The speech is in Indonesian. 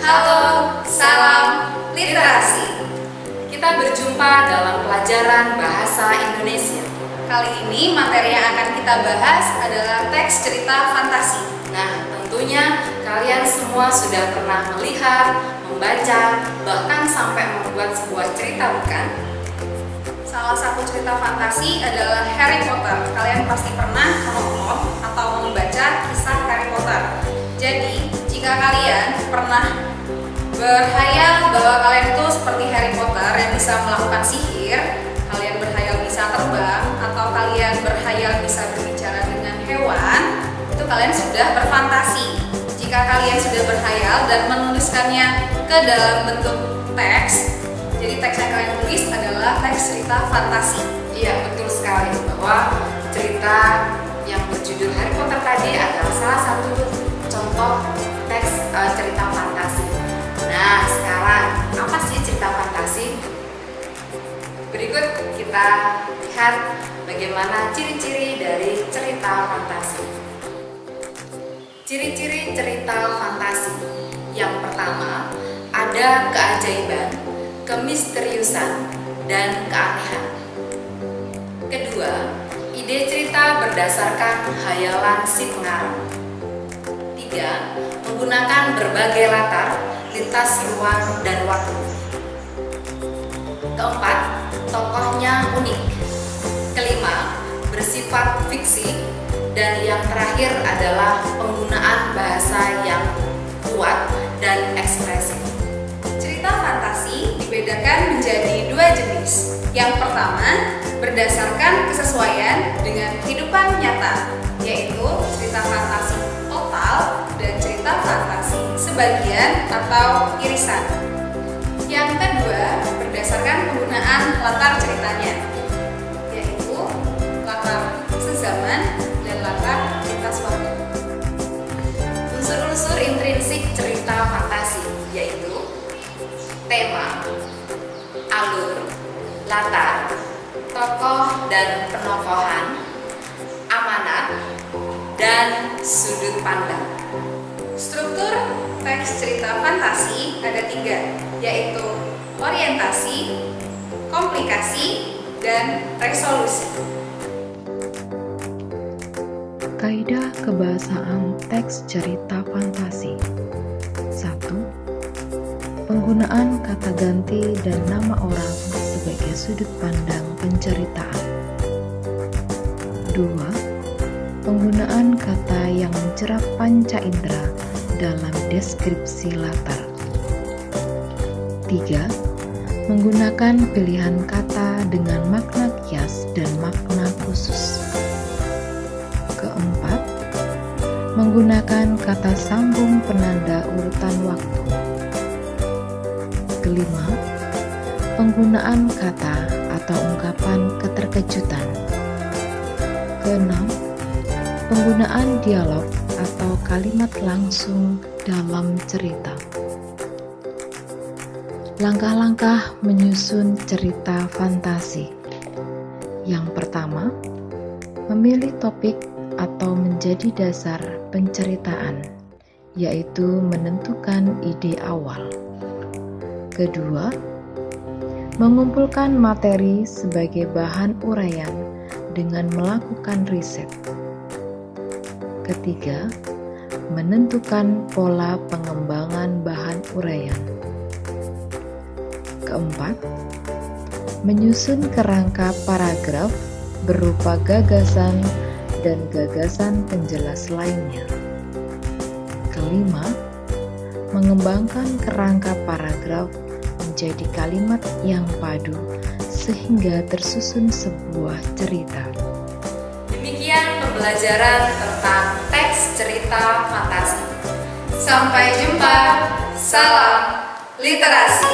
Halo, salam literasi. Kita berjumpa dalam pelajaran bahasa Indonesia. Kali ini materi yang akan kita bahas adalah teks cerita fantasi. Nah, tentunya kalian semua sudah pernah melihat, membaca, bahkan sampai membuat sebuah cerita, bukan? Salah satu cerita fantasi adalah Harry Potter. Kalian pasti pernah menonton atau membaca kisah Harry Potter. Jadi, jika kalian pernah berhayal bahwa kalian itu seperti Harry Potter yang bisa melakukan sihir, kalian berhayal bisa terbang, atau kalian berhayal bisa berbicara dengan hewan, itu kalian sudah berfantasi. Jika kalian sudah berhayal dan menuliskannya ke dalam bentuk teks, jadi teks yang kalian tulis adalah teks cerita fantasi. Iya, betul sekali bahwa cerita yang berjudul Harry Potter tadi adalah salah satu contoh teks cerita fantasi. Nah, sekarang apa sih cerita fantasi? Berikut kita lihat bagaimana ciri-ciri dari cerita fantasi. Ciri-ciri cerita fantasi. Yang pertama, ada keajaiban, kemisteriusan, dan keanehan. Kedua, ide cerita berdasarkan hayalan si pengarang. Tiga, menggunakan berbagai latar, lintas ruang dan waktu. Keempat, tokohnya unik. Kelima, bersifat fiksi. Dan yang terakhir adalah penggunaan bahasa yang kuat dan ekspresif. Cerita fantasi dibedakan menjadi dua jenis. Yang pertama, berdasarkan kesesuaian dengan kehidupan nyata, yaitu cerita fantasi total dan cerita fantasi sebagian atau irisan. Yang kedua, berdasarkan penggunaan latar ceritanya, yaitu latar sezaman dan latar lintas waktu. Unsur-unsur intrinsik cerita fantasi yaitu tema, alur, latar, tokoh dan penokohan, amanat, dan sudut pandang. Struktur teks cerita fantasi ada tiga, yaitu orientasi, komplikasi, dan resolusi. Kaidah kebahasaan teks cerita fantasi. 1. Penggunaan kata ganti dan nama orang sebagai sudut pandang penceritaan. 2. Penggunaan kata yang mencerap panca indera dalam deskripsi latar. 3. Menggunakan pilihan kata dengan makna kias dan makna khusus. Keempat, menggunakan kata sambung penanda urutan waktu. Kelima, penggunaan kata atau ungkapan keterkejutan. Keenam, penggunaan dialog atau kalimat langsung dalam cerita. Langkah-langkah menyusun cerita fantasi. Yang pertama, memilih topik atau menjadi dasar penceritaan, yaitu menentukan ide awal. Kedua, mengumpulkan materi sebagai bahan uraian dengan melakukan riset. Ketiga, menentukan pola pengembangan bahan uraian. Keempat, menyusun kerangka paragraf berupa gagasan dan gagasan penjelas lainnya. Kelima, mengembangkan kerangka paragraf menjadi kalimat yang padu sehingga tersusun sebuah cerita. Demikian pembelajaran tentang teks cerita fantasi. Sampai jumpa, salam literasi.